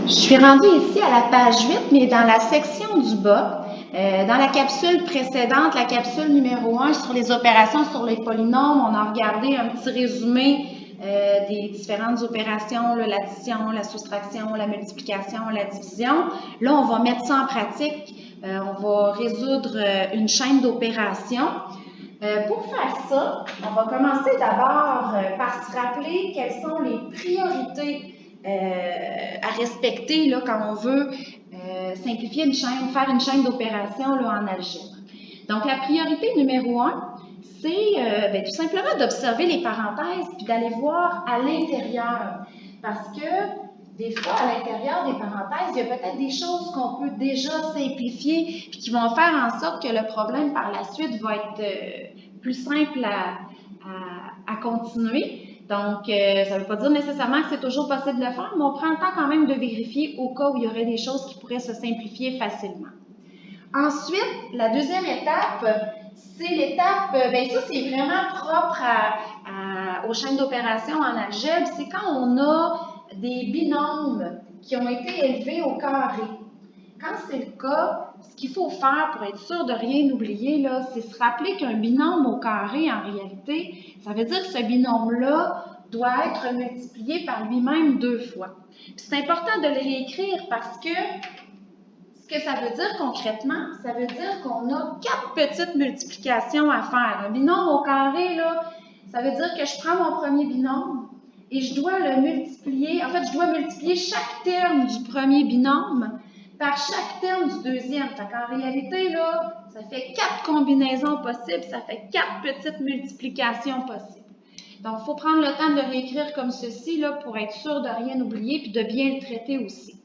Je suis rendue ici à la page 8, mais dans la section du bas. Dans la capsule précédente, la capsule numéro 1 sur les opérations sur les polynômes, on a regardé un petit résumé des différentes opérations, l'addition, la soustraction, la multiplication, la division. Là, on va mettre ça en pratique. On va résoudre une chaîne d'opérations. Pour faire ça, on va commencer d'abord par se rappeler quelles sont les priorités à respecter là, quand on veut simplifier une chaîne, faire une chaîne d'opérations en algèbre. Donc, la priorité numéro 1, c'est tout simplement d'observer les parenthèses puis d'aller voir à l'intérieur. Parce que des fois, à l'intérieur des parenthèses, il y a peut-être des choses qu'on peut déjà simplifier puis qui vont faire en sorte que le problème par la suite va être plus simple à continuer. Donc, ça ne veut pas dire nécessairement que c'est toujours possible de le faire, mais on prend le temps quand même de vérifier au cas où il y aurait des choses qui pourraient se simplifier facilement. Ensuite, la deuxième étape, c'est l'étape, ça c'est vraiment propre aux chaînes d'opérations en algèbre, c'est quand on a des binômes qui ont été élevés au carré. Quand c'est le cas, ce qu'il faut faire pour être sûr de rien oublier, c'est se rappeler qu'un binôme au carré, en réalité, ça veut dire que ce binôme-là doit être multiplié par lui-même 2 fois. C'est important de le réécrire parce que ce que ça veut dire concrètement, ça veut dire qu'on a 4 petites multiplications à faire. Un binôme au carré, ça veut dire que je prends mon premier binôme et je dois le multiplier. En fait, je dois multiplier chaque terme du premier binôme par chaque terme du deuxième. En réalité, ça fait 4 combinaisons possibles, ça fait 4 petites multiplications possibles. Donc, il faut prendre le temps de le réécrire comme ceci pour être sûr de rien oublier et de bien le traiter aussi.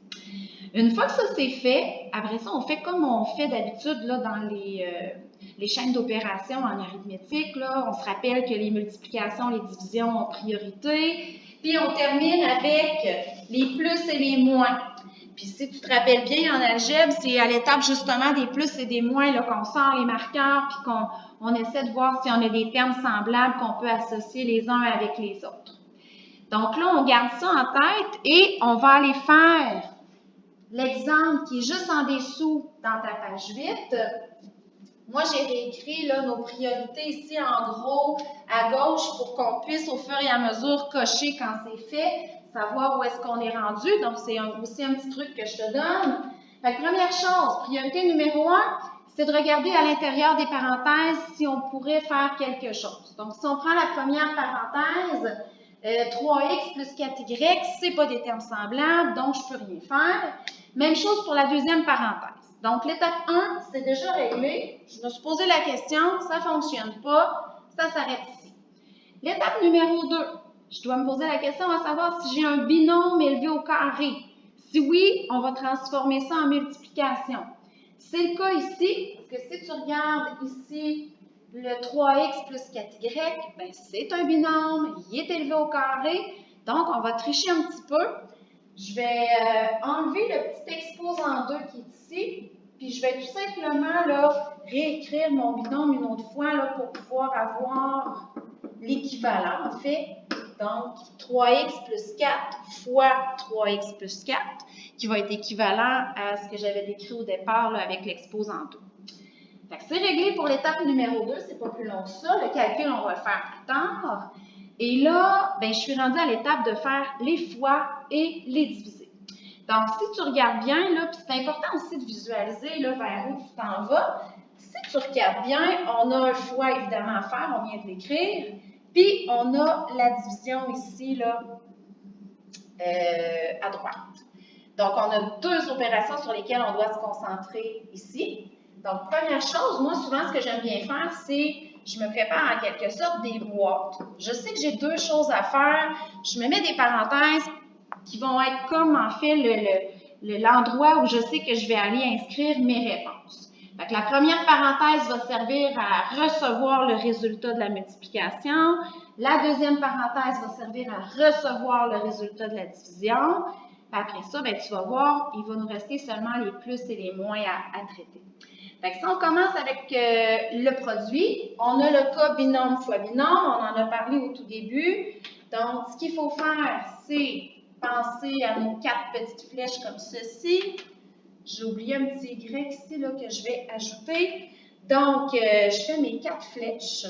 Une fois que ça c'est fait, après ça, on fait comme on fait d'habitude dans les chaînes d'opérations en arithmétique. On se rappelle que les multiplications, les divisions ont priorité. Puis on termine avec les plus et les moins. Puis si tu te rappelles bien en algèbre, c'est à l'étape justement des plus et des moins qu'on sort les marqueurs puis qu'on essaie de voir si on a des termes semblables qu'on peut associer les uns avec les autres. Donc là, on garde ça en tête et on va aller faire l'exemple qui est juste en dessous dans ta page 8. Moi, j'ai réécrit nos priorités ici en gros à gauche pour qu'on puisse au fur et à mesure cocher quand c'est fait, savoir où est-ce qu'on est rendu. Donc, c'est aussi un petit truc que je te donne. Fait que première chose, priorité numéro 1, c'est de regarder à l'intérieur des parenthèses si on pourrait faire quelque chose. Donc, si on prend la première parenthèse, 3x plus 4y, c'est pas des termes semblables, donc je peux rien faire. Même chose pour la deuxième parenthèse. Donc, l'étape 1, c'est déjà réglé. Je me suis posé la question, ça ne fonctionne pas, ça s'arrête ici. L'étape numéro 2, je dois me poser la question à savoir si j'ai un binôme élevé au carré. Si oui, on va transformer ça en multiplication. C'est le cas ici, parce que si tu regardes ici, le 3x plus 4y, c'est un binôme, il est élevé au carré. Donc, on va tricher un petit peu. Je vais enlever le petit exposant 2 qui est ici, puis je vais tout simplement réécrire mon binôme une autre fois pour pouvoir avoir l'équivalent, en fait. Donc, 3x plus 4 fois 3x plus 4, qui va être équivalent à ce que j'avais décrit au départ avec l'exposant 2. C'est réglé pour l'étape numéro 2, c'est pas plus long que ça. Le calcul, on va le faire plus tard. Et là, je suis rendue à l'étape de faire les fois et les diviser. Donc, si tu regardes bien, puis c'est important aussi de visualiser vers où tu t'en vas. Si tu regardes bien, on a un fois évidemment à faire, on vient de l'écrire. Puis, on a la division ici, à droite. Donc, on a 2 opérations sur lesquelles on doit se concentrer ici. Donc, première chose, moi, souvent, ce que j'aime bien faire, c'est je me prépare en quelque sorte des boîtes. Je sais que j'ai 2 choses à faire. Je me mets des parenthèses qui vont être comme, en fait, l'endroit où je sais que je vais aller inscrire mes réponses. Fait que la première parenthèse va servir à recevoir le résultat de la multiplication. La deuxième parenthèse va servir à recevoir le résultat de la division. Après ça, tu vas voir, il va nous rester seulement les plus et les moins à traiter. Fait que si on commence avec le produit, on a le cas binôme fois binôme, on en a parlé au tout début. Donc, ce qu'il faut faire, c'est penser à nos 4 petites flèches comme ceci. J'ai oublié un petit Y ici là, que je vais ajouter. Donc, je fais mes 4 flèches.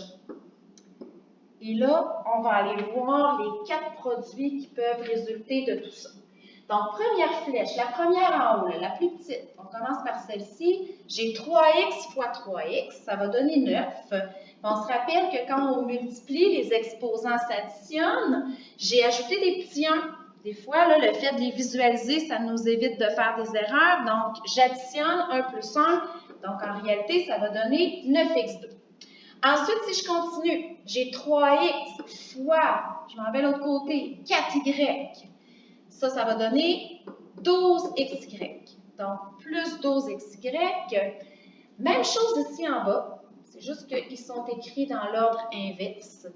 Et là, on va aller voir les 4 produits qui peuvent résulter de tout ça. Donc, première flèche, la première en haut, là, la plus petite. On commence par celle-ci. J'ai 3x fois 3x, ça va donner 9. On se rappelle que quand on multiplie, les exposants s'additionnent. J'ai ajouté des petits 1. Des fois, là, le fait de les visualiser, ça nous évite de faire des erreurs. Donc, j'additionne 1 plus 1. Donc, en réalité, ça va donner 9x2. Ensuite, si je continue, j'ai 3x fois, je m'en vais de l'autre côté, 4y. Ça va donner 12xy. Donc, plus 12xy. Même chose ici en bas. C'est juste qu'ils sont écrits dans l'ordre inverse.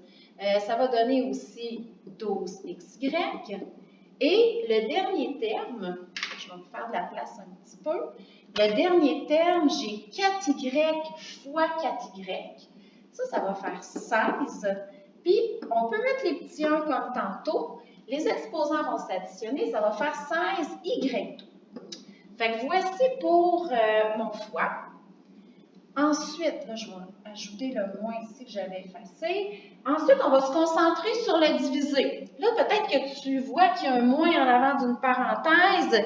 Ça va donner aussi 12xy. Et le dernier terme, je vais vous faire de la place un petit peu. Le dernier terme, j'ai 4y fois 4y. Ça va faire 16. Puis, on peut mettre les petits 1 comme tantôt. Les exposants vont s'additionner, ça va faire 16y2. Fait que voici pour mon fois. Ensuite, là, je vais ajouter le moins ici que j'avais effacé. Ensuite, on va se concentrer sur le divisé. Là, peut-être que tu vois qu'il y a un moins en avant d'une parenthèse.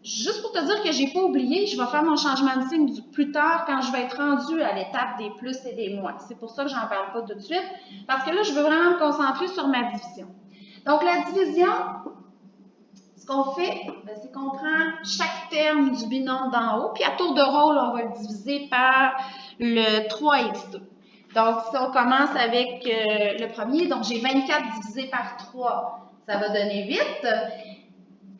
Juste pour te dire que je n'ai pas oublié, je vais faire mon changement de signe plus tard quand je vais être rendue à l'étape des plus et des moins. C'est pour ça que je n'en parle pas tout de suite, parce que là, je veux vraiment me concentrer sur ma division. Donc, la division, ce qu'on fait, c'est qu'on prend chaque terme du binôme d'en haut, puis à tour de rôle, on va le diviser par le 3x2. Donc, si on commence avec le premier, donc j'ai 24 divisé par 3, ça va donner 8.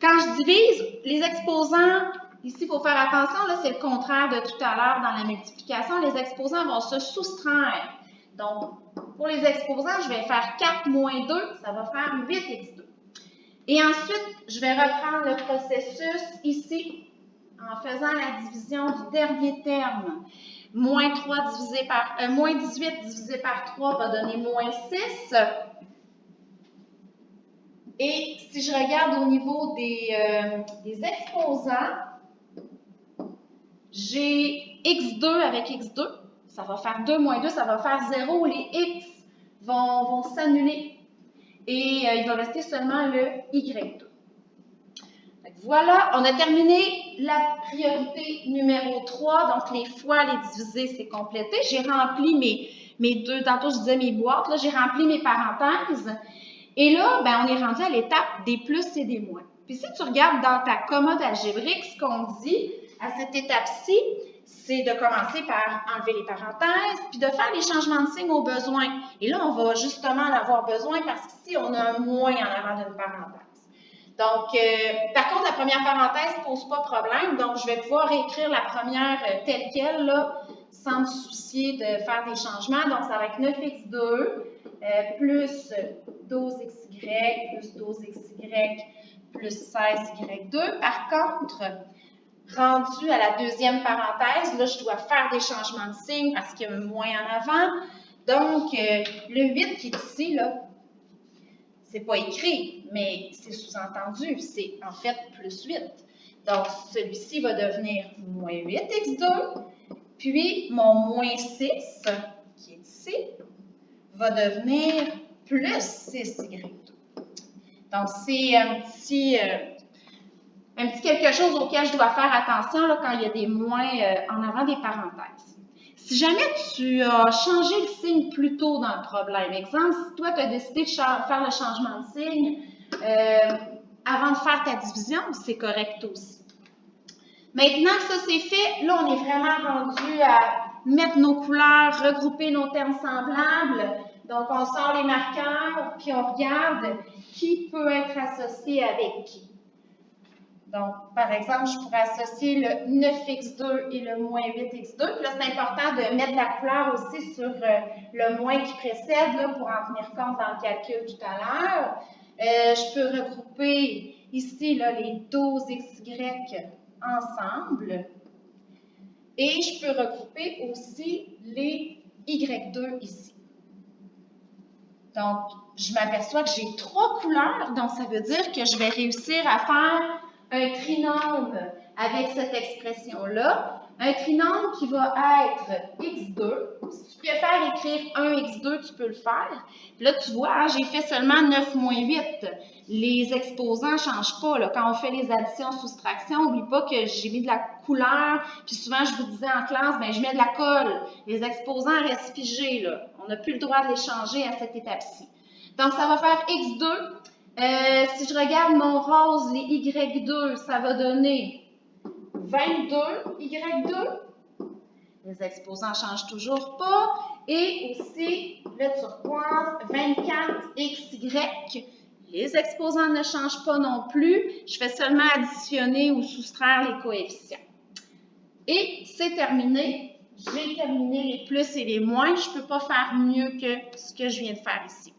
Quand je divise, les exposants, ici, il faut faire attention, là, c'est le contraire de tout à l'heure dans la multiplication. Les exposants vont se soustraire. Donc, pour les exposants, je vais faire 4 moins 2, ça va faire 8x2. Et ensuite, je vais reprendre le processus ici, en faisant la division du dernier terme. Moins 18 divisé par 3 va donner moins 6. Et si je regarde au niveau des exposants, j'ai x2 avec x2, ça va faire 2 moins 2, ça va faire 0. Les x vont s'annuler et il va rester seulement le y2. Voilà, on a terminé la priorité numéro 3, donc les fois, les divisés, c'est complété. J'ai rempli mes deux, tantôt je disais mes boîtes, là j'ai rempli mes parenthèses. Et là, ben, on est rendu à l'étape des plus et des moins. Puis si tu regardes dans ta commode algébrique, ce qu'on dit à cette étape-ci, c'est de commencer par enlever les parenthèses, puis de faire les changements de signe au besoin. Et là, on va justement en avoir besoin parce qu'ici, on a un moins en avant d'une parenthèse. Donc, par contre, la première parenthèse ne pose pas problème, donc je vais pouvoir écrire la première telle qu'elle, là, sans me soucier de faire des changements. Donc, ça va être 9x2 plus 12xy plus 12xy plus 16y2. Par contre, rendu à la deuxième parenthèse, là, je dois faire des changements de signe parce qu'il y a un moins en avant. Donc, le 8 qui est ici, là, c'est pas écrit, mais c'est sous-entendu, c'est en fait plus 8. Donc, celui-ci va devenir moins 8x2, puis mon moins 6, qui est ici, va devenir plus 6y2. Donc, c'est un petit quelque chose auquel je dois faire attention là, quand il y a des moins en avant des parenthèses. Si jamais tu as changé le signe plus tôt dans le problème, exemple, si toi tu as décidé de faire le changement de signe avant de faire ta division, c'est correct aussi. Maintenant que ça c'est fait, là on est vraiment rendu à mettre nos couleurs, regrouper nos termes semblables. Donc on sort les marqueurs, puis on regarde qui peut être associé avec qui. Donc, par exemple, je pourrais associer le 9x2 et le moins 8x2. Puis là, c'est important de mettre la couleur aussi sur le moins qui précède là, pour en tenir compte dans le calcul tout à l'heure. Je peux regrouper ici là, les 12xy ensemble. Et je peux regrouper aussi les y2 ici. Donc, je m'aperçois que j'ai 3 couleurs, donc ça veut dire que je vais réussir à faire un trinôme avec cette expression-là. Un trinôme qui va être x2. Si tu préfères écrire 1x2, tu peux le faire. Puis là, tu vois, hein, j'ai fait seulement 9 moins 8. Les exposants ne changent pas. Là. Quand on fait les additions, soustractions, n'oublie pas que j'ai mis de la couleur. Puis souvent, je vous disais en classe, ben, je mets de la colle. Les exposants restent figés. Là. On n'a plus le droit de les changer à cette étape-ci. Donc, ça va faire x2. Si je regarde mon rose, les y2, ça va donner 22 y2. Les exposants ne changent toujours pas. Et aussi, le turquoise, 24 xy. Les exposants ne changent pas non plus. Je fais seulement additionner ou soustraire les coefficients. Et c'est terminé. J'ai terminé les plus et les moins. Je ne peux pas faire mieux que ce que je viens de faire ici.